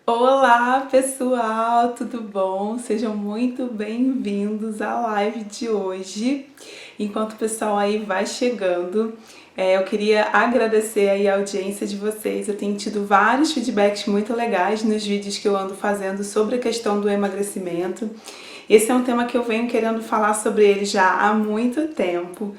Olá pessoal, tudo bom? Sejam muito bem-vindos à live de hoje. Enquanto o pessoal aí vai chegando, eu queria agradecer aí a audiência de vocês. Eu tenho tido vários feedbacks muito legais nos vídeos que eu ando fazendo sobre a questão do emagrecimento. Esse é um tema que eu venho querendo falar sobre ele já há muito tempo.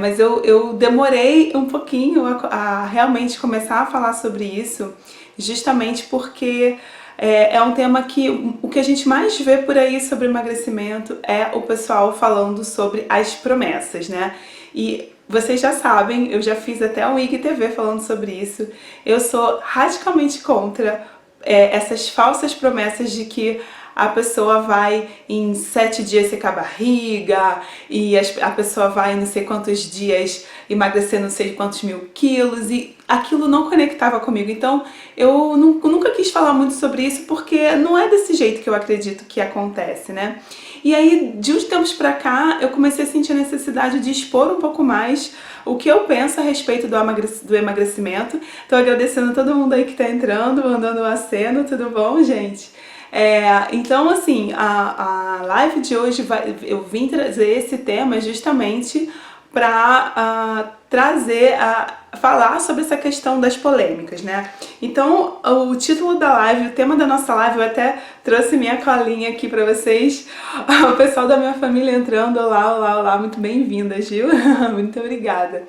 Mas eu demorei um pouquinho a realmente começar a falar sobre isso, justamente porque é um tema que o que a gente mais vê por aí sobre emagrecimento é o pessoal falando sobre as promessas, né? E vocês já sabem, eu já fiz até um IGTV falando sobre isso. Eu sou radicalmente contra essas falsas promessas de que a pessoa vai em 7 dias secar a barriga e a pessoa vai não sei quantos dias emagrecer não sei quantos mil quilos, e aquilo não conectava comigo. Então eu nunca quis falar muito sobre isso porque não é desse jeito que eu acredito que acontece, né? E aí, de uns tempos pra cá, eu comecei a sentir a necessidade de expor um pouco mais o que eu penso a respeito do emagrecimento. Tô agradecendo a todo mundo aí que tá entrando, mandando um aceno, tudo bom, gente? Então, assim, a live de hoje eu vim trazer esse tema justamente para falar sobre essa questão das polêmicas, né? Então, o título da live, o tema da nossa live, eu até trouxe minha colinha aqui para vocês. O pessoal da minha família entrando, olá, olá, olá, muito bem-vindas, viu? Muito obrigada.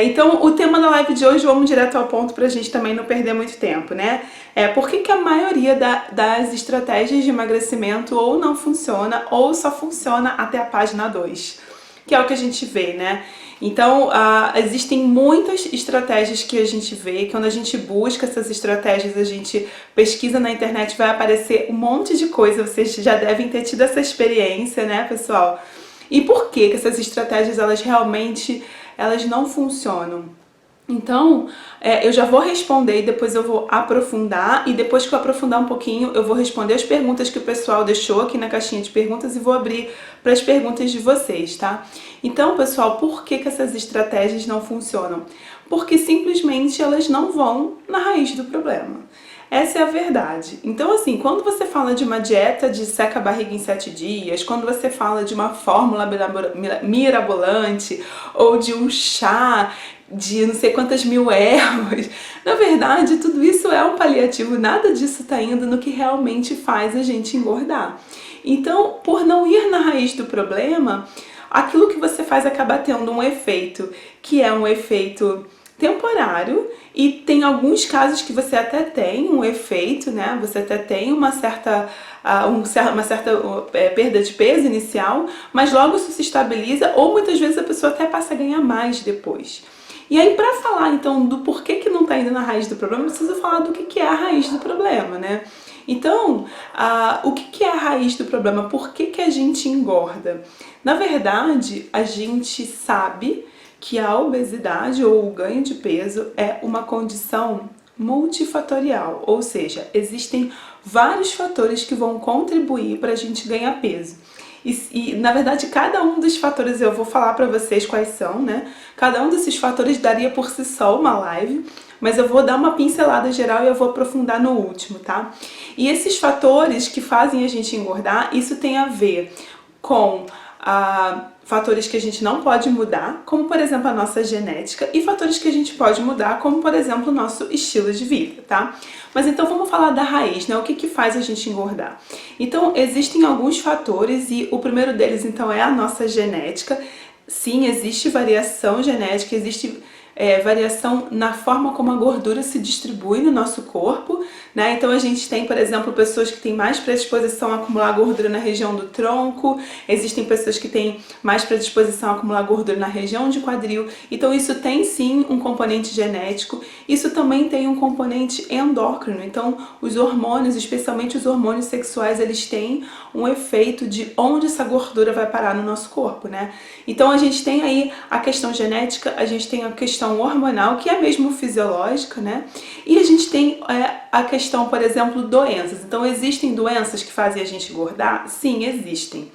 Então, o tema da live de hoje, vamos direto ao ponto pra gente também não perder muito tempo, né? Por que a maioria das estratégias de emagrecimento ou não funciona ou só funciona até a página 2, que é o que a gente vê, né? Então, existem muitas estratégias que a gente vê. Quando a gente busca essas estratégias, a gente pesquisa na internet, vai aparecer um monte de coisa. Vocês já devem ter tido essa experiência, né, pessoal? E por que essas estratégias, elas não funcionam? Então, eu já vou responder e depois eu vou aprofundar, e depois que eu aprofundar um pouquinho, eu vou responder as perguntas que o pessoal deixou aqui na caixinha de perguntas e vou abrir para as perguntas de vocês, tá? Então, pessoal, por que essas estratégias não funcionam? Porque simplesmente elas não vão na raiz do problema. Essa é a verdade. Então, assim, quando você fala de uma dieta de seca a barriga em 7 dias, quando você fala de uma fórmula mirabolante ou de um chá de não sei quantas mil ervas, na verdade, tudo isso é um paliativo, nada disso tá indo no que realmente faz a gente engordar. Então, por não ir na raiz do problema, aquilo que você faz acaba tendo um efeito, que é um efeito temporário, e tem alguns casos que você até tem um efeito, né? Você até tem uma certa perda de peso inicial, mas logo isso se estabiliza, ou muitas vezes a pessoa até passa a ganhar mais depois. E aí, para falar então do porquê que não está indo na raiz do problema, eu preciso falar do que é a raiz do problema, né? Então, o que é a raiz do problema? Por que a gente engorda? Na verdade, a gente sabe que a obesidade ou o ganho de peso é uma condição multifatorial, ou seja, existem vários fatores que vão contribuir para a gente ganhar peso. Na verdade, cada um dos fatores, eu vou falar para vocês quais são, né? Cada um desses fatores daria por si só uma live, mas eu vou dar uma pincelada geral e eu vou aprofundar no último, tá? E esses fatores que fazem a gente engordar, isso tem a ver com fatores que a gente não pode mudar, como por exemplo a nossa genética, e fatores que a gente pode mudar, como por exemplo o nosso estilo de vida, tá? Mas então vamos falar da raiz, né? O que faz a gente engordar? Então existem alguns fatores, e o primeiro deles então é a nossa genética. Sim, existe variação genética, existe variação na forma como a gordura se distribui no nosso corpo, né? Então a gente tem, por exemplo, pessoas que têm mais predisposição a acumular gordura na região do tronco, existem pessoas que têm mais predisposição a acumular gordura na região de quadril. Então isso tem sim um componente genético, isso também tem um componente endócrino. Então os hormônios, especialmente os hormônios sexuais, eles têm um efeito de onde essa gordura vai parar no nosso corpo, né? Então a gente tem aí a questão genética, a gente tem a questão hormonal, que é mesmo fisiológica, né? E a gente tem a questão, por exemplo, doenças. Então existem doenças que fazem a gente engordar? Sim, existem.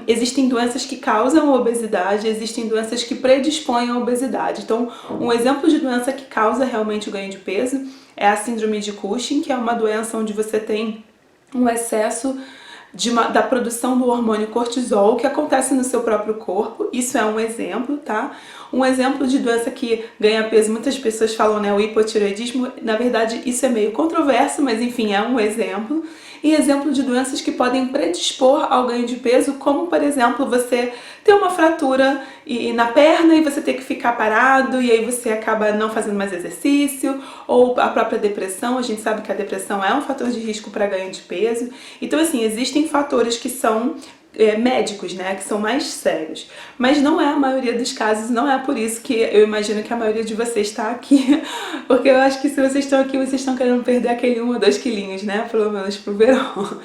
Existem doenças que causam obesidade, existem doenças que predispõem à obesidade. Então, um exemplo de doença que causa realmente o ganho de peso é a síndrome de Cushing, que é uma doença onde você tem um excesso da produção do hormônio cortisol que acontece no seu próprio corpo. Isso é um exemplo, tá? Um exemplo de doença que ganha peso, muitas pessoas falam, né, o hipotireoidismo. Na verdade, isso é meio controverso, mas enfim, é um exemplo. E exemplo de doenças que podem predispor ao ganho de peso, como por exemplo, você ter uma fratura na perna e você ter que ficar parado e aí você acaba não fazendo mais exercício, ou a própria depressão. A gente sabe que a depressão é um fator de risco para ganho de peso. Então assim, existem fatores que são médicos, né, que são mais sérios, mas não é a maioria dos casos. Não é por isso que eu imagino que a maioria de vocês está aqui, porque eu acho que se vocês estão aqui, vocês estão querendo perder aquele 1 ou 2 quilinhos, né, pelo menos pro verão.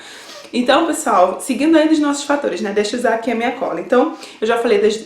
Então, pessoal, seguindo aí dos nossos fatores, né, deixa eu usar aqui a minha cola. Então, eu já falei das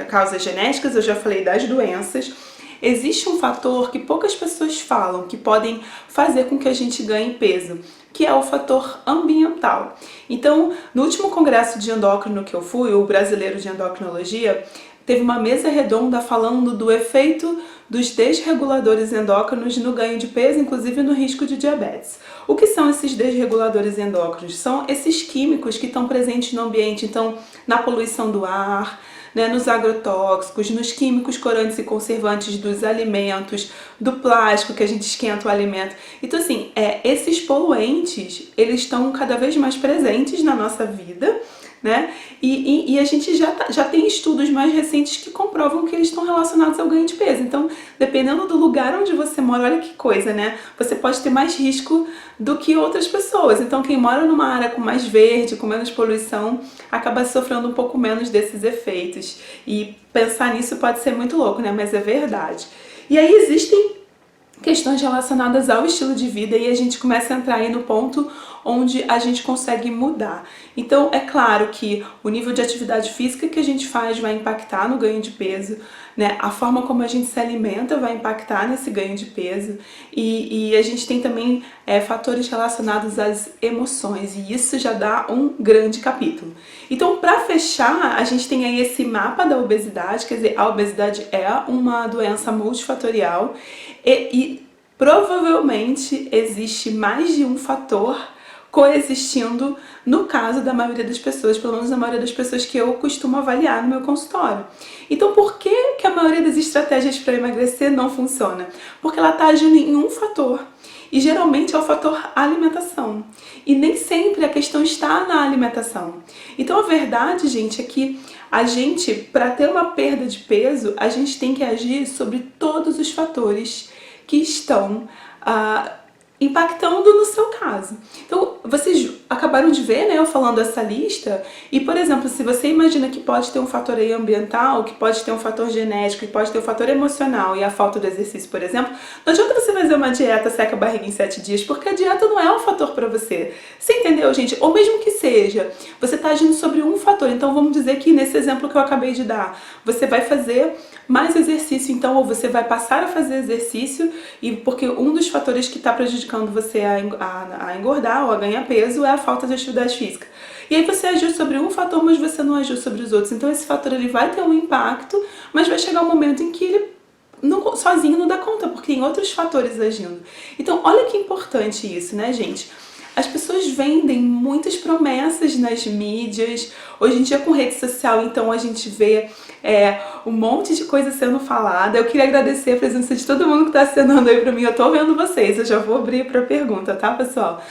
causas genéticas, eu já falei das doenças. Existe um fator que poucas pessoas falam, que podem fazer com que a gente ganhe peso, que é o fator ambiental. Então, no último congresso de endócrino que eu fui, o brasileiro de endocrinologia, teve uma mesa redonda falando do efeito dos desreguladores endócrinos no ganho de peso, inclusive no risco de diabetes. O que são esses desreguladores endócrinos? São esses químicos que estão presentes no ambiente, então na poluição do ar, né, nos agrotóxicos, nos químicos corantes e conservantes dos alimentos, do plástico que a gente esquenta o alimento. Então assim, esses poluentes, eles estão cada vez mais presentes na nossa vida, né? E a gente já tem estudos mais recentes que comprovam que eles estão relacionados ao ganho de peso. Então, dependendo do lugar onde você mora, olha que coisa, né? Você pode ter mais risco do que outras pessoas. Então, quem mora numa área com mais verde, com menos poluição, acaba sofrendo um pouco menos desses efeitos. E pensar nisso pode ser muito louco, né? Mas é verdade. E aí existem questões relacionadas ao estilo de vida e a gente começa a entrar aí no ponto onde a gente consegue mudar. Então, é claro que o nível de atividade física que a gente faz vai impactar no ganho de peso, né? A forma como a gente se alimenta vai impactar nesse ganho de peso e a gente tem também fatores relacionados às emoções, e isso já dá um grande capítulo. Então, para fechar, a gente tem aí esse mapa da obesidade, quer dizer, a obesidade é uma doença multifatorial e provavelmente existe mais de um fator coexistindo no caso da maioria das pessoas, pelo menos na maioria das pessoas que eu costumo avaliar no meu consultório. Então, por que a maioria das estratégias para emagrecer não funciona? Porque ela está agindo em um fator, e geralmente é o fator alimentação. E nem sempre a questão está na alimentação. Então, a verdade, gente, é que a gente, para ter uma perda de peso, a gente tem que agir sobre todos os fatores que estão impactando no seu caso. Então, vocês acabaram de ver, né, eu falando essa lista, e, por exemplo, se você imagina que pode ter um fator aí ambiental, que pode ter um fator genético, que pode ter um fator emocional e a falta do exercício, por exemplo, não adianta você fazer uma dieta seca a barriga em 7 dias, porque a dieta não é um fator para você. Você entendeu, gente? Ou mesmo que seja, você está agindo sobre um fator. Então, vamos dizer que nesse exemplo que eu acabei de dar, você vai fazer mais exercício, então, ou você vai passar a fazer exercício, e porque um dos fatores que está prejudicando você a engordar ou a ganhar peso é a falta de atividade física. E aí você agiu sobre um fator, mas você não agiu sobre os outros. Então esse fator ele vai ter um impacto, mas vai chegar um momento em que ele sozinho não dá conta, porque tem outros fatores agindo. Então olha que importante isso, né, gente? As pessoas vendem muitas promessas nas mídias. Hoje em dia com rede social, então a gente vê um monte de coisa sendo falada. Eu queria agradecer a presença de todo mundo que está acenando aí pra mim. Eu tô vendo vocês, eu já vou abrir pra pergunta, tá, pessoal?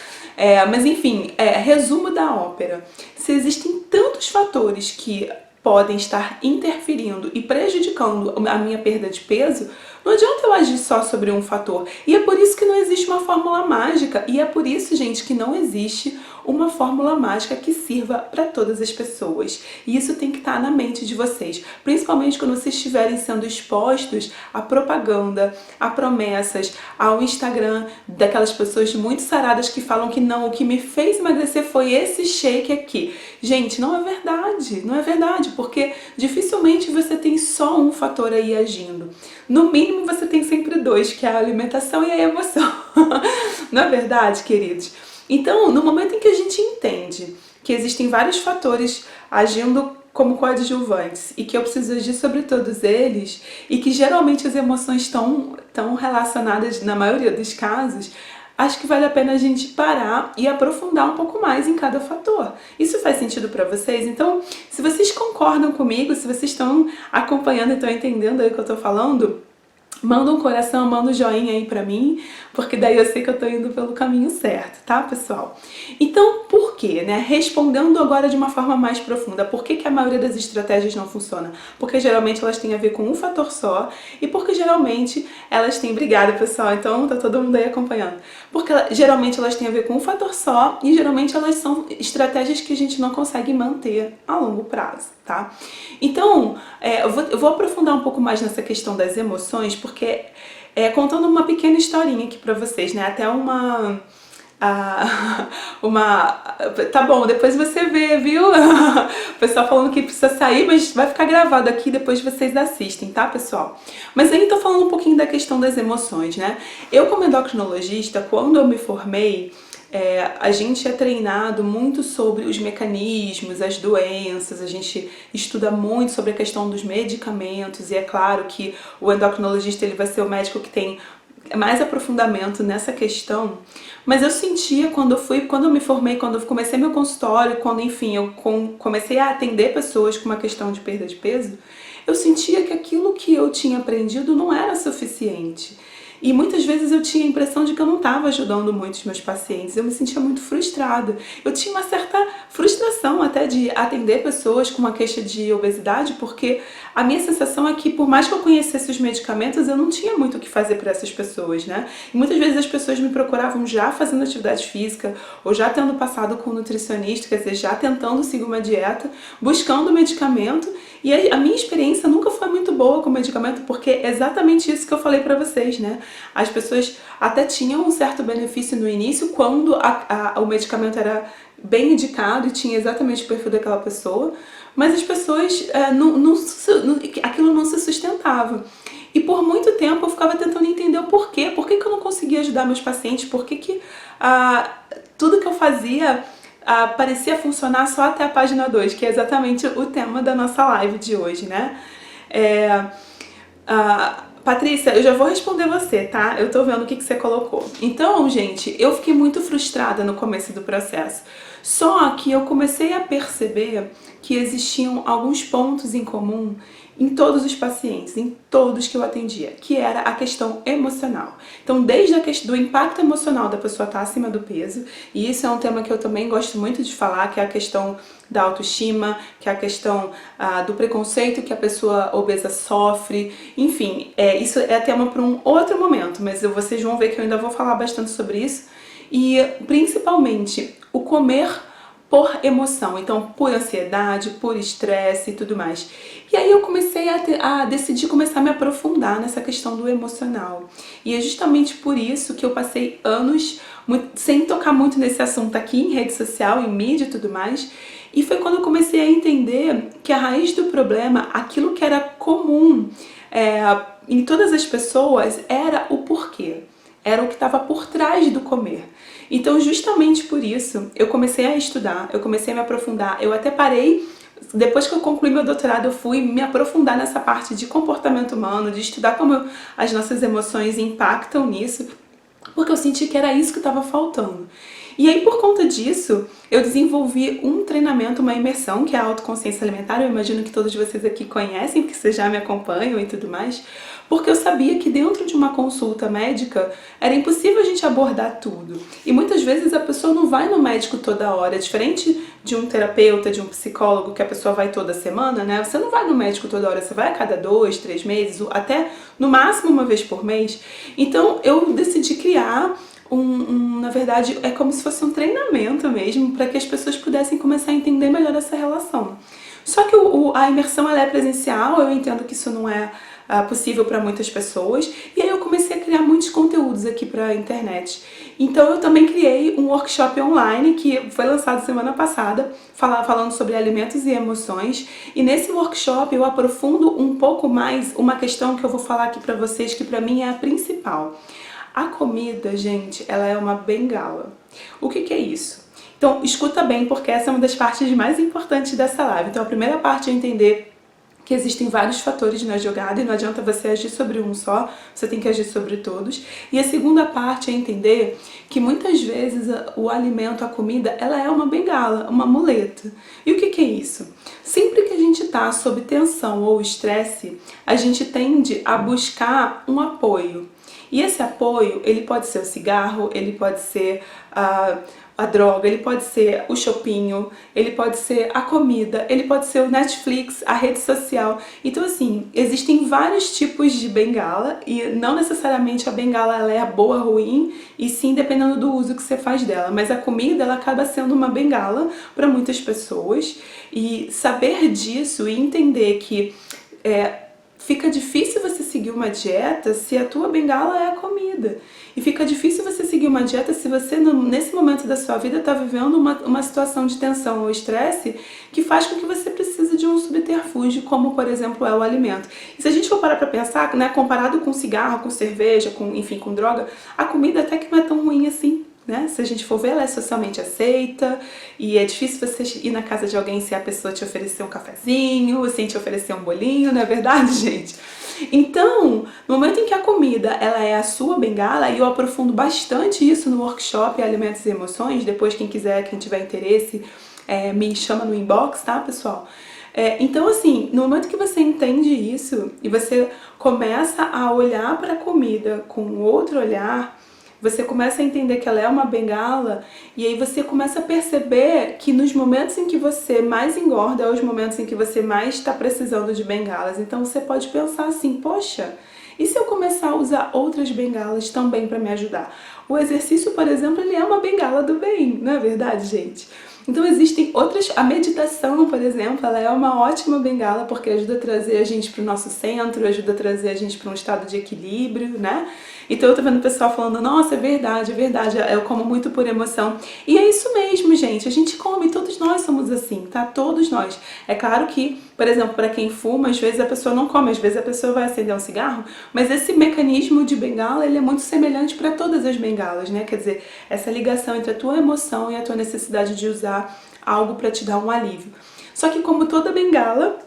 Mas enfim, resumo da ópera. Se existem tantos fatores que podem estar interferindo e prejudicando a minha perda de peso, não adianta eu agir só sobre um fator. E é por isso que não existe uma fórmula mágica. E é por isso, gente, que não existe uma fórmula mágica que sirva para todas as pessoas. E isso tem que estar na mente de vocês. Principalmente quando vocês estiverem sendo expostos à propaganda, a promessas, ao Instagram daquelas pessoas muito saradas que falam que não, o que me fez emagrecer foi esse shake aqui. Gente, não é verdade. Não é verdade, porque dificilmente você tem só um fator aí agindo. No mínimo você tem sempre dois, que é a alimentação e a emoção. Não é verdade, queridos? Então, no momento em que a gente entende que existem vários fatores agindo como coadjuvantes e que eu preciso agir sobre todos eles e que geralmente as emoções estão relacionadas, na maioria dos casos, acho que vale a pena a gente parar e aprofundar um pouco mais em cada fator. Isso faz sentido para vocês? Então, se vocês concordam comigo, se vocês estão acompanhando e estão entendendo aí o que eu tô falando, manda um coração, manda um joinha aí pra mim, porque daí eu sei que eu tô indo pelo caminho certo, tá, pessoal? Então, por quê, né? Respondendo agora de uma forma mais profunda, por que a maioria das estratégias não funciona? Porque geralmente elas têm a ver com um fator só e porque geralmente elas têm... Obrigada, pessoal, então tá todo mundo aí acompanhando. Porque geralmente elas têm a ver com um fator só e geralmente elas são estratégias que a gente não consegue manter a longo prazo, tá? Então, eu vou aprofundar um pouco mais nessa questão das emoções, porque contando uma pequena historinha aqui pra vocês, né? Até tá bom, depois você vê, viu? O pessoal falando que precisa sair, mas vai ficar gravado aqui, depois vocês assistem, tá, pessoal? Mas aí tô falando um pouquinho da questão das emoções, né? Eu, como endocrinologista, quando eu me formei, a gente é treinado muito sobre os mecanismos, as doenças, a gente estuda muito sobre a questão dos medicamentos e é claro que o endocrinologista ele vai ser o médico que tem mais aprofundamento nessa questão, mas eu sentia quando eu me formei, quando eu comecei meu consultório, quando enfim eu comecei a atender pessoas com uma questão de perda de peso, eu sentia que aquilo que eu tinha aprendido não era suficiente. E muitas vezes eu tinha a impressão de que eu não estava ajudando muito os meus pacientes, eu me sentia muito frustrada. Eu tinha uma certa frustração até de atender pessoas com uma queixa de obesidade, porque a minha sensação é que por mais que eu conhecesse os medicamentos, eu não tinha muito o que fazer para essas pessoas, né? E muitas vezes as pessoas me procuravam já fazendo atividade física, ou já tendo passado com um nutricionista, quer dizer, já tentando seguir uma dieta, buscando medicamento, e a minha experiência nunca foi muito boa com medicamento, porque é exatamente isso que eu falei pra vocês, né? As pessoas até tinham um certo benefício no início, quando o medicamento era bem indicado e tinha exatamente o perfil daquela pessoa, mas as pessoas, aquilo não se sustentava. E por muito tempo eu ficava tentando entender o porquê. Por que eu não conseguia ajudar meus pacientes? Por que tudo que eu fazia parecia funcionar só até a página 2, que é exatamente o tema da nossa live de hoje, né? Patrícia, eu já vou responder você, tá? Eu tô vendo o que você colocou. Então, gente, eu fiquei muito frustrada no começo do processo. Só que eu comecei a perceber que existiam alguns pontos em comum em todos os pacientes, em todos que eu atendia, que era a questão emocional. Então, desde a questão do impacto emocional da pessoa estar acima do peso, e isso é um tema que eu também gosto muito de falar, que é a questão da autoestima, que é a questão do preconceito que a pessoa obesa sofre, enfim, isso é tema para um outro momento, mas vocês vão ver que eu ainda vou falar bastante sobre isso, e principalmente o comer por emoção, então por ansiedade, por estresse e tudo mais. E aí eu comecei a decidir começar a me aprofundar nessa questão do emocional. E é justamente por isso que eu passei anos sem tocar muito nesse assunto aqui em rede social, em mídia e tudo mais. E foi quando eu comecei a entender que a raiz do problema, aquilo que era comum em todas as pessoas, era o porquê. Era o que estava por trás do comer. Então, justamente por isso, eu comecei a estudar, eu comecei a me aprofundar. Eu até parei, depois que eu concluí meu doutorado, eu fui me aprofundar nessa parte de comportamento humano, de estudar como as nossas emoções impactam nisso, porque eu senti que era isso que estava faltando. E aí, por conta disso, eu desenvolvi um treinamento, uma imersão, que é a autoconsciência alimentar. Eu imagino que todos vocês aqui conhecem, porque vocês já me acompanham e tudo mais, porque eu sabia que dentro de uma consulta médica era impossível a gente abordar tudo. E muitas vezes a pessoa não vai no médico toda hora, diferente de um terapeuta, de um psicólogo, que a pessoa vai toda semana, né? Você não vai no médico toda hora, você vai a cada 2, 3 meses, até no máximo uma vez por mês. Então eu decidi criar na verdade, é como se fosse um treinamento mesmo, para que as pessoas pudessem começar a entender melhor essa relação. Só que a imersão ela é presencial, eu entendo que isso não é possível para muitas pessoas, e aí eu comecei a criar muitos conteúdos aqui para a internet. Então eu também criei um workshop online que foi lançado semana passada, falando sobre alimentos e emoções, e nesse workshop eu aprofundo um pouco mais uma questão que eu vou falar aqui para vocês, que para mim é a principal. A comida, gente, ela é uma bengala. O que é isso? Então, escuta bem, porque essa é uma das partes mais importantes dessa live. Então, a primeira parte é entender que existem vários fatores na jogada e não adianta você agir sobre um só, você tem que agir sobre todos. E a segunda parte é entender que muitas vezes o alimento, a comida, ela é uma bengala, uma muleta. E o que é isso? Sempre que a gente está sob tensão ou estresse, a gente tende a buscar um apoio. E esse apoio, ele pode ser o cigarro, ele pode ser a droga, ele pode ser o shopping, ele pode ser a comida, ele pode ser o Netflix, a rede social. Então assim, existem vários tipos de bengala e não necessariamente a bengala ela é boa ou ruim, e sim dependendo do uso que você faz dela. Mas a comida ela acaba sendo uma bengala para muitas pessoas, e saber disso e entender que fica difícil você seguir uma dieta se a tua bengala é a comida. E fica difícil você seguir uma dieta se você, nesse momento da sua vida, está vivendo uma situação de tensão ou estresse que faz com que você precise de um subterfúgio, como, por exemplo, é o alimento. E se a gente for parar para pensar, né, comparado com cigarro, com cerveja, enfim, com droga, a comida até que não é tão ruim assim. Né? Se a gente for ver, ela é socialmente aceita e é difícil você ir na casa de alguém se a pessoa te oferecer um cafezinho, sem te oferecer um bolinho, não é verdade, gente? Então, no momento em que a comida ela é a sua bengala, e eu aprofundo bastante isso no workshop Alimentos e Emoções, depois quem quiser, quem tiver interesse, me chama no inbox, tá, pessoal? Então, assim, no momento que você entende isso e você começa a olhar para a comida com outro olhar, você começa a entender que ela é uma bengala, e aí você começa a perceber que nos momentos em que você mais engorda é os momentos em que você mais está precisando de bengalas. Então você pode pensar assim, poxa, e se eu começar a usar outras bengalas também para me ajudar? O exercício, por exemplo, ele é uma bengala do bem, não é verdade, gente? Então existem outras, a meditação, por exemplo, ela é uma ótima bengala porque ajuda a trazer a gente para o nosso centro, ajuda a trazer a gente para um estado de equilíbrio, né? Então eu tô vendo o pessoal falando, nossa, é verdade, eu como muito por emoção. E é isso mesmo, gente, a gente come, todos nós somos assim, tá? Todos nós. É claro que, por exemplo, para quem fuma, às vezes a pessoa não come, às vezes a pessoa vai acender um cigarro, mas esse mecanismo de bengala, ele é muito semelhante para todas as bengalas, né? Quer dizer, essa ligação entre a tua emoção e a tua necessidade de usar algo para te dar um alívio. Só que como toda bengala,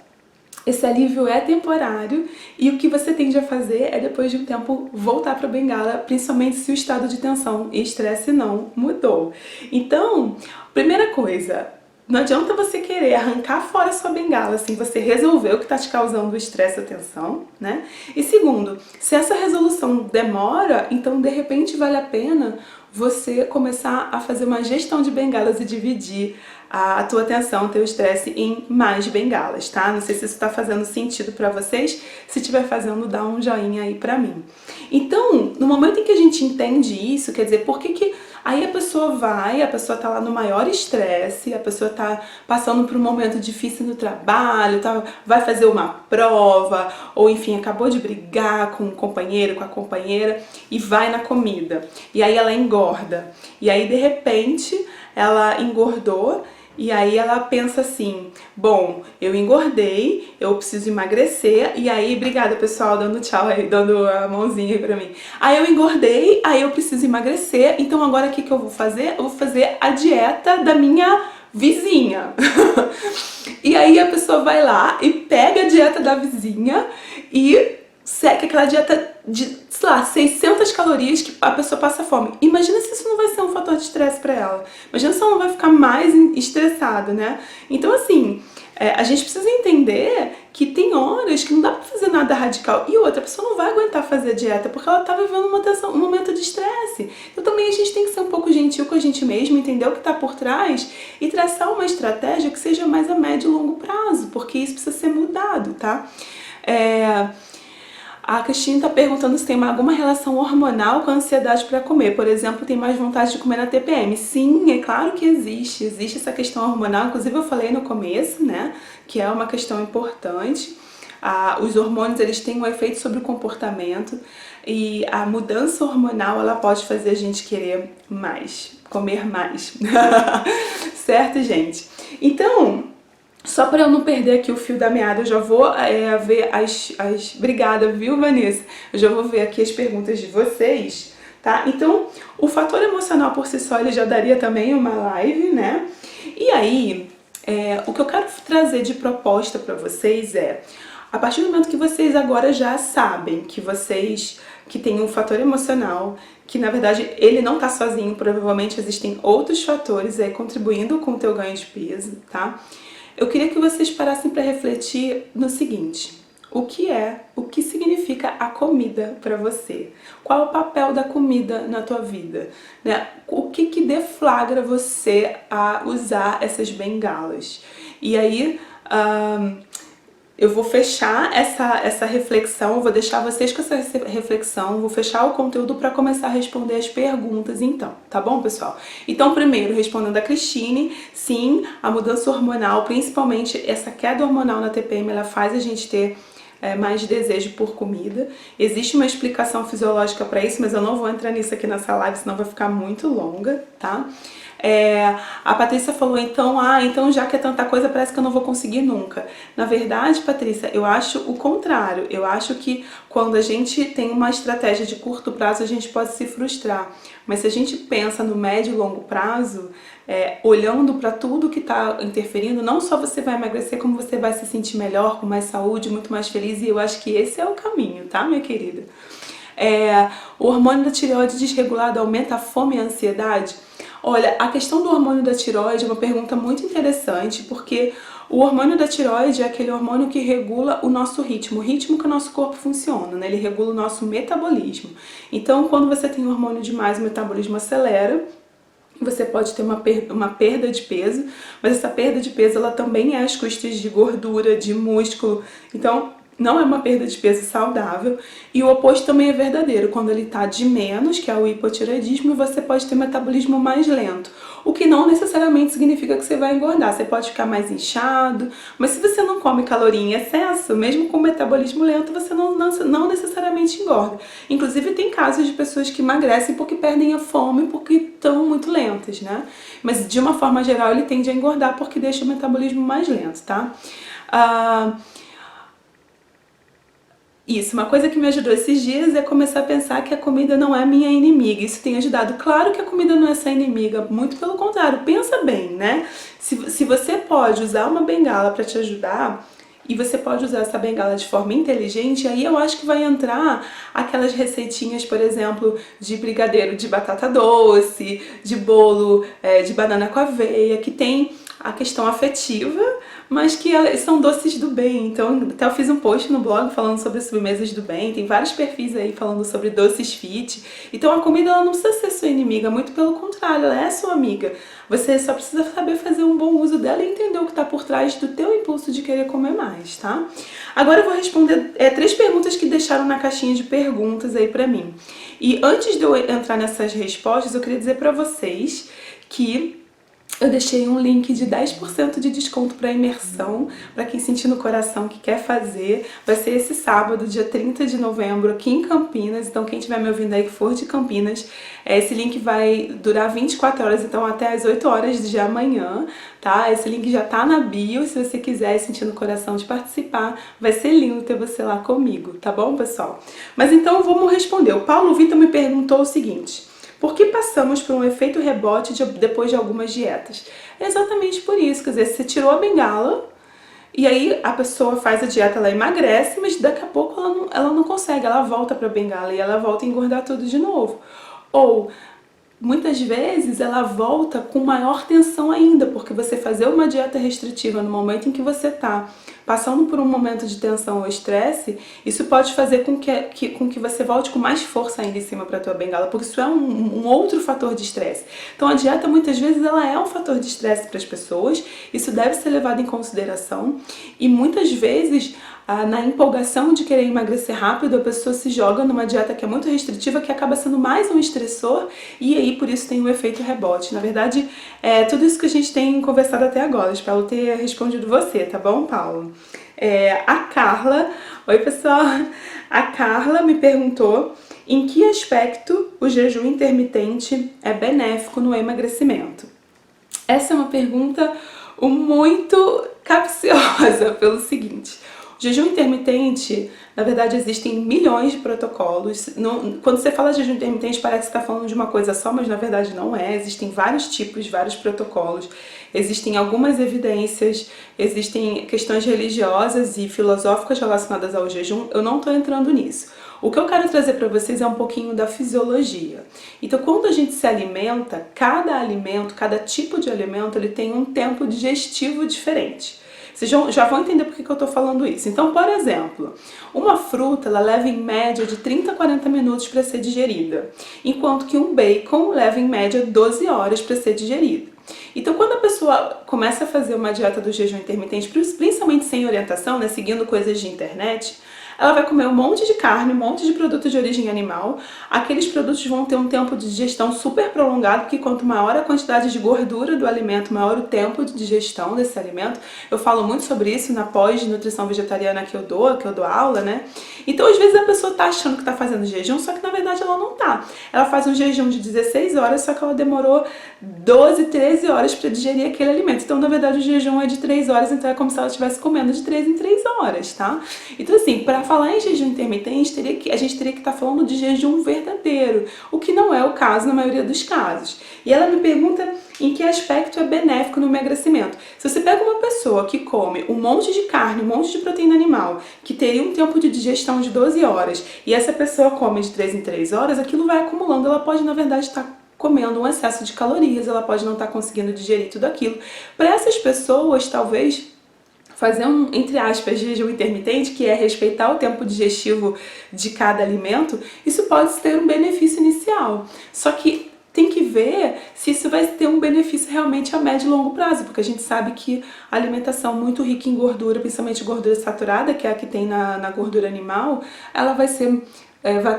esse alívio é temporário, e o que você tende a fazer é depois de um tempo voltar para a bengala, principalmente se o estado de tensão e estresse não mudou. Então, primeira coisa, não adianta você querer arrancar fora a sua bengala assim, você resolveu o que está te causando o estresse e a tensão, né? E segundo, se essa resolução demora, então de repente vale a pena você começar a fazer uma gestão de bengalas e dividir a tua atenção, o teu estresse em mais bengalas, tá? Não sei se isso tá fazendo sentido pra vocês. Se estiver fazendo, dá um joinha aí pra mim. Então, no momento em que a gente entende isso, quer dizer, por que aí a pessoa tá lá no maior estresse, a pessoa tá passando por um momento difícil no trabalho, vai fazer uma prova, ou enfim, acabou de brigar com o companheiro, com a companheira, e vai na comida. E aí ela engorda. E aí, de repente, ela engordou, e aí ela pensa assim, bom, eu engordei, eu preciso emagrecer, e aí, obrigada pessoal, dando tchau aí, dando a mãozinha aí pra mim. Aí eu engordei, aí eu preciso emagrecer, então agora o que eu vou fazer? Eu vou fazer a dieta da minha vizinha. E aí a pessoa vai lá e pega a dieta da vizinha e segue aquela dieta de, sei lá, 600 calorias que a pessoa passa fome. Imagina se isso não vai ser um fator de estresse pra ela. Imagina se ela não vai ficar mais estressada, né? Então, assim, a gente precisa entender que tem horas que não dá pra fazer nada radical. E outra, a pessoa não vai aguentar fazer a dieta porque ela tá vivendo um momento de estresse. Então também a gente tem que ser um pouco gentil com a gente mesmo, entender o que tá por trás e traçar uma estratégia que seja mais a médio e longo prazo, porque isso precisa ser mudado, tá? A Cristina está perguntando se tem alguma relação hormonal com a ansiedade para comer. Por exemplo, tem mais vontade de comer na TPM. Sim, é claro que existe. Existe essa questão hormonal. Inclusive eu falei no começo, né? Que é uma questão importante. Os hormônios, eles têm um efeito sobre o comportamento. E a mudança hormonal, ela pode fazer a gente querer mais. Comer mais. Certo, gente? Então, só para eu não perder aqui o fio da meada, eu já vou ver Obrigada, viu, Vanessa? Eu já vou ver aqui as perguntas de vocês, tá? Então, o fator emocional por si só, ele já daria também uma live, né? E aí, o que eu quero trazer de proposta para vocês é, a partir do momento que vocês agora já sabem que tem um fator emocional, que na verdade ele não tá sozinho, provavelmente existem outros fatores aí contribuindo com o teu ganho de peso, tá? Eu queria que vocês parassem para refletir no seguinte: o que significa a comida para você? Qual é o papel da comida na tua vida? Né? O que deflagra você a usar essas bengalas? E aí, eu vou fechar essa reflexão, vou deixar vocês com essa reflexão, vou fechar o conteúdo para começar a responder as perguntas então, tá bom, pessoal? Então, primeiro, respondendo a Cristine, sim, a mudança hormonal, principalmente essa queda hormonal na TPM, ela faz a gente ter mais desejo por comida. Existe uma explicação fisiológica para isso, mas eu não vou entrar nisso aqui nessa live, senão vai ficar muito longa, tá? A Patrícia falou, então já que é tanta coisa, parece que eu não vou conseguir nunca. Na verdade, Patrícia, eu acho o contrário. Eu acho que quando a gente tem uma estratégia de curto prazo, a gente pode se frustrar. Mas se a gente pensa no médio e longo prazo, olhando para tudo que está interferindo, não só você vai emagrecer, como você vai se sentir melhor, com mais saúde, muito mais feliz. E eu acho que esse é o caminho, tá, minha querida? O hormônio da tireoide desregulado aumenta a fome e a ansiedade? Olha, a questão do hormônio da tireoide é uma pergunta muito interessante, porque o hormônio da tireoide é aquele hormônio que regula o nosso ritmo, o ritmo que o nosso corpo funciona, né? Ele regula o nosso metabolismo. Então, quando você tem hormônio demais, o metabolismo acelera, você pode ter uma perda de peso, mas essa perda de peso ela também é às custas de gordura, de músculo. Então, não é uma perda de peso saudável. E o oposto também é verdadeiro. Quando ele está de menos, que é o hipotireoidismo, você pode ter metabolismo mais lento. O que não necessariamente significa que você vai engordar. Você pode ficar mais inchado, mas se você não come caloria em excesso, mesmo com metabolismo lento, você não necessariamente engorda. Inclusive tem casos de pessoas que emagrecem porque perdem a fome, porque estão muito lentas, né? Mas de uma forma geral ele tende a engordar porque deixa o metabolismo mais lento, tá? Isso, uma coisa que me ajudou esses dias é começar a pensar que a comida não é minha inimiga. Isso tem ajudado. Claro que a comida não é sua inimiga, muito pelo contrário. Pensa bem, né? Se você pode usar uma bengala para te ajudar, e você pode usar essa bengala de forma inteligente, aí eu acho que vai entrar aquelas receitinhas, por exemplo, de brigadeiro de batata doce, de bolo de banana com aveia, que tem a questão afetiva, mas que são doces do bem. Então, até eu fiz um post no blog falando sobre sobremesas do bem, tem vários perfis aí falando sobre doces fit. Então a comida ela não precisa ser sua inimiga, muito pelo contrário, ela é sua amiga. Você só precisa saber fazer um bom uso dela e entender o que está por trás do teu impulso de querer comer mais, tá? Agora eu vou responder 3 perguntas que deixaram na caixinha de perguntas aí pra mim. E antes de eu entrar nessas respostas, eu queria dizer pra vocês que eu deixei um link de 10% de desconto para imersão, para quem sentir no coração que quer fazer. Vai ser esse sábado, dia 30 de novembro, aqui em Campinas. Então quem estiver me ouvindo aí que for de Campinas, esse link vai durar 24 horas, então até as 8 horas de amanhã, tá? Esse link já tá na bio, se você quiser sentir no coração de participar, vai ser lindo ter você lá comigo, tá bom, pessoal? Mas então vamos responder. O Paulo Vitor me perguntou o seguinte: por que passamos por um efeito rebote depois de algumas dietas? É exatamente por isso, quer dizer, você tirou a bengala e aí a pessoa faz a dieta, ela emagrece, mas daqui a pouco ela não consegue, ela volta para a bengala e ela volta a engordar tudo de novo. Ou muitas vezes ela volta com maior tensão ainda, porque você fazer uma dieta restritiva no momento em que você está passando por um momento de tensão ou estresse, isso pode fazer com que você volte com mais força ainda em cima para a tua bengala, porque isso é um outro fator de estresse. Então a dieta muitas vezes ela é um fator de estresse para as pessoas, isso deve ser levado em consideração e muitas vezes na empolgação de querer emagrecer rápido, a pessoa se joga numa dieta que é muito restritiva, que acaba sendo mais um estressor e aí por isso tem um efeito rebote. Na verdade, é tudo isso que a gente tem conversado até agora. Espero ter respondido você, tá bom, Paulo? A Carla, oi pessoal, a Carla me perguntou em que aspecto o jejum intermitente é benéfico no emagrecimento. Essa é uma pergunta muito capciosa pelo seguinte: Jejum intermitente, na verdade, existem milhões de protocolos. Quando você fala de jejum intermitente, parece que está falando de uma coisa só, mas na verdade não é. Existem vários tipos, vários protocolos. Existem algumas evidências, existem questões religiosas e filosóficas relacionadas ao jejum. Eu não estou entrando nisso. O que eu quero trazer para vocês é um pouquinho da fisiologia. Então, quando a gente se alimenta, cada alimento, cada tipo de alimento, ele tem um tempo digestivo diferente. Vocês já vão entender por que eu estou falando isso. Então, por exemplo, uma fruta ela leva em média de 30 a 40 minutos para ser digerida, enquanto que um bacon leva em média 12 horas para ser digerido. Então, quando a pessoa começa a fazer uma dieta do jejum intermitente, principalmente sem orientação, né, seguindo coisas de internet, ela vai comer um monte de carne, um monte de produto de origem animal. Aqueles produtos vão ter um tempo de digestão super prolongado, porque quanto maior a quantidade de gordura do alimento, maior o tempo de digestão desse alimento. Eu falo muito sobre isso na pós-nutrição vegetariana que eu dou aula, né? Então, às vezes a pessoa tá achando que tá fazendo jejum, só que na verdade ela não tá. Ela faz um jejum de 16 horas, só que ela demorou 12, 13 horas para digerir aquele alimento. Então, na verdade, o jejum é de 3 horas, então é como se ela estivesse comendo de 3 em 3 horas, tá? Então, assim, para falar em jejum intermitente, a gente teria que estar falando de jejum verdadeiro, o que não é o caso na maioria dos casos. E ela me pergunta em que aspecto é benéfico no emagrecimento. Se você pega uma pessoa que come um monte de carne, um monte de proteína animal, que teria um tempo de digestão de 12 horas, e essa pessoa come de 3 em 3 horas, aquilo vai acumulando, ela pode, na verdade, estar comendo um excesso de calorias, ela pode não estar conseguindo digerir tudo aquilo. Para essas pessoas, talvez fazer um, entre aspas, jejum intermitente, que é respeitar o tempo digestivo de cada alimento, isso pode ter um benefício inicial. Só que tem que ver se isso vai ter um benefício realmente a médio e longo prazo, porque a gente sabe que a alimentação muito rica em gordura, principalmente gordura saturada, que é a que tem na gordura animal, ela vai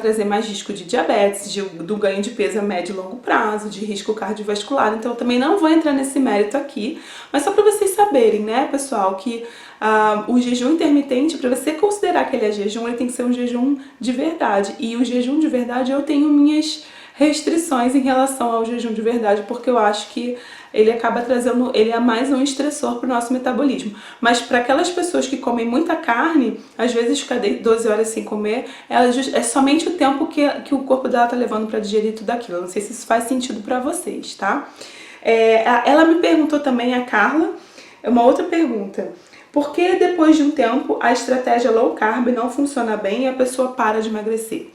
trazer mais risco de diabetes, do ganho de peso a médio e longo prazo, de risco cardiovascular. Então eu também não vou entrar nesse mérito aqui, mas só para vocês saberem, né, pessoal, que o jejum intermitente, para você considerar que ele é jejum, ele tem que ser um jejum de verdade. E o jejum de verdade, eu tenho minhas restrições em relação ao jejum de verdade, porque eu acho que ele acaba trazendo, ele é mais um estressor para o nosso metabolismo. Mas para aquelas pessoas que comem muita carne, às vezes ficar 12 horas sem comer, é somente o tempo que o corpo dela tá levando para digerir tudo aquilo. Eu não sei se isso faz sentido para vocês, tá? Ela me perguntou também, a Carla, uma outra pergunta. Por que depois de um tempo a estratégia low carb não funciona bem e a pessoa para de emagrecer?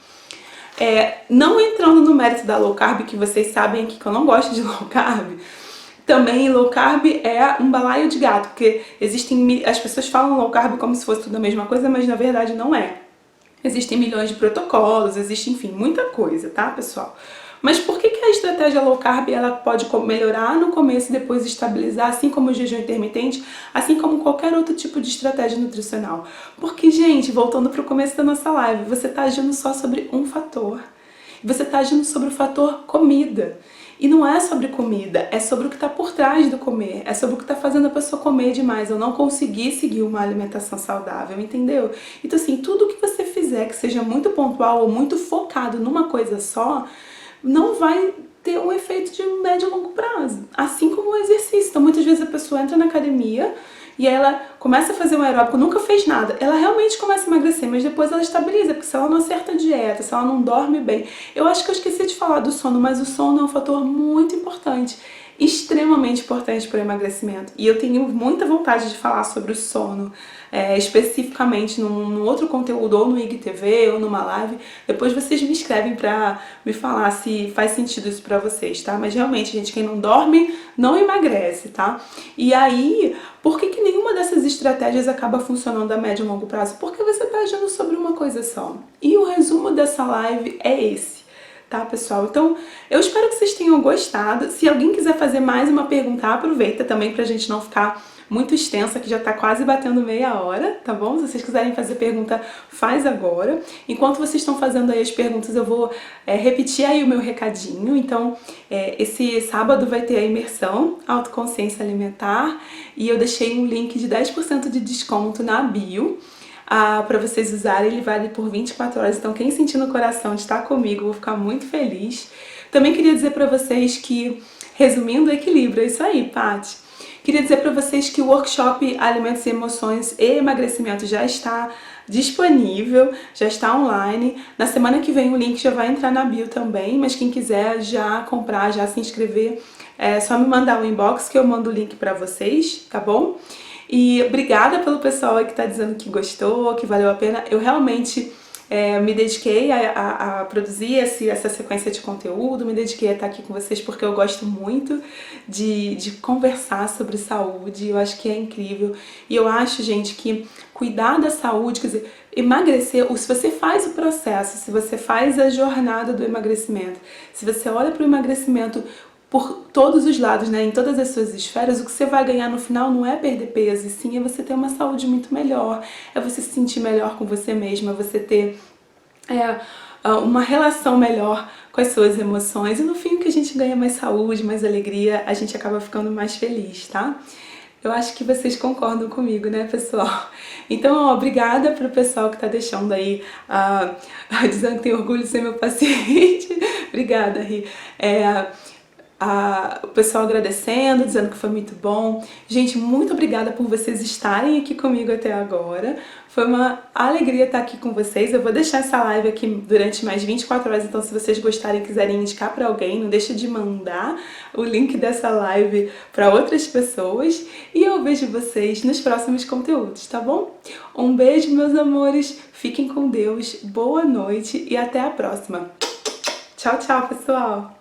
Não entrando no mérito da low carb, que vocês sabem aqui que eu não gosto de low carb, também low carb é um balaio de gato, porque as pessoas falam low carb como se fosse tudo a mesma coisa, mas na verdade não é. Existem milhões de protocolos, existe, enfim, muita coisa, tá, pessoal? Mas por que a estratégia low carb ela pode melhorar no começo e depois estabilizar, assim como o jejum intermitente, assim como qualquer outro tipo de estratégia nutricional? Porque, gente, voltando para o começo da nossa live, você está agindo só sobre um fator. Você está agindo sobre o fator comida. E não é sobre comida, é sobre o que está por trás do comer, é sobre o que está fazendo a pessoa comer demais, ou não conseguir seguir uma alimentação saudável, entendeu? Então, assim, tudo que você fizer que seja muito pontual ou muito focado numa coisa só, não vai ter um efeito de médio e longo prazo. Assim como o exercício. Então, muitas vezes a pessoa entra na academia e ela começa a fazer um aeróbico, nunca fez nada. Ela realmente começa a emagrecer, mas depois ela estabiliza, porque se ela não acerta a dieta, se ela não dorme bem... Eu acho que eu esqueci de falar do sono, mas o sono é um fator muito importante, extremamente importante para o emagrecimento. E eu tenho muita vontade de falar sobre o sono, especificamente num outro conteúdo, ou no IGTV, ou numa live. Depois vocês me escrevem pra me falar se faz sentido isso pra vocês, tá? Mas realmente, gente, quem não dorme não emagrece, tá? E aí, por que nenhuma dessas estratégias acaba funcionando a médio e longo prazo? Porque você tá agindo sobre uma coisa só. E o resumo dessa live é esse. Tá, pessoal? Então, eu espero que vocês tenham gostado. Se alguém quiser fazer mais uma pergunta, aproveita também pra gente não ficar muito extensa, que já tá quase batendo meia hora, tá bom? Se vocês quiserem fazer pergunta, faz agora. Enquanto vocês estão fazendo aí as perguntas, eu vou repetir aí o meu recadinho. Então, esse sábado vai ter a imersão Autoconsciência Alimentar e eu deixei um link de 10% de desconto na bio. Para vocês usarem, ele vale por 24 horas, então quem sentir no coração de estar comigo, eu vou ficar muito feliz. Também queria dizer para vocês que, resumindo, equilíbrio, é isso aí, Paty. Queria dizer para vocês que o workshop Alimentos e Emoções e Emagrecimento já está disponível, já está online. Na semana que vem o link já vai entrar na bio também, mas quem quiser já comprar, já se inscrever, é só me mandar o inbox que eu mando o link para vocês, tá bom? E obrigada pelo pessoal aí que tá dizendo que gostou, que valeu a pena. Eu realmente me dediquei a produzir essa sequência de conteúdo, me dediquei a estar aqui com vocês porque eu gosto muito de conversar sobre saúde, eu acho que é incrível. E eu acho, gente, que cuidar da saúde, quer dizer, emagrecer, se você faz o processo, se você faz a jornada do emagrecimento, se você olha para o emagrecimento por todos os lados, né, em todas as suas esferas, o que você vai ganhar no final não é perder peso, e sim é você ter uma saúde muito melhor, é você se sentir melhor com você mesma, é você ter uma relação melhor com as suas emoções, e no fim o que a gente ganha mais saúde, mais alegria, a gente acaba ficando mais feliz, tá? Eu acho que vocês concordam comigo, né, pessoal? Então, ó, obrigada pro pessoal que tá deixando aí, dizendo que tem orgulho de ser meu paciente. Obrigada, Ri. O pessoal agradecendo, dizendo que foi muito bom. Gente, muito obrigada por vocês estarem aqui comigo até agora. Foi uma alegria estar aqui com vocês. Eu vou deixar essa live aqui durante mais 24 horas, então se vocês gostarem e quiserem indicar para alguém, não deixa de mandar o link dessa live para outras pessoas. E eu vejo vocês nos próximos conteúdos, tá bom? Um beijo, meus amores. Fiquem com Deus. Boa noite e até a próxima. Tchau, tchau, pessoal!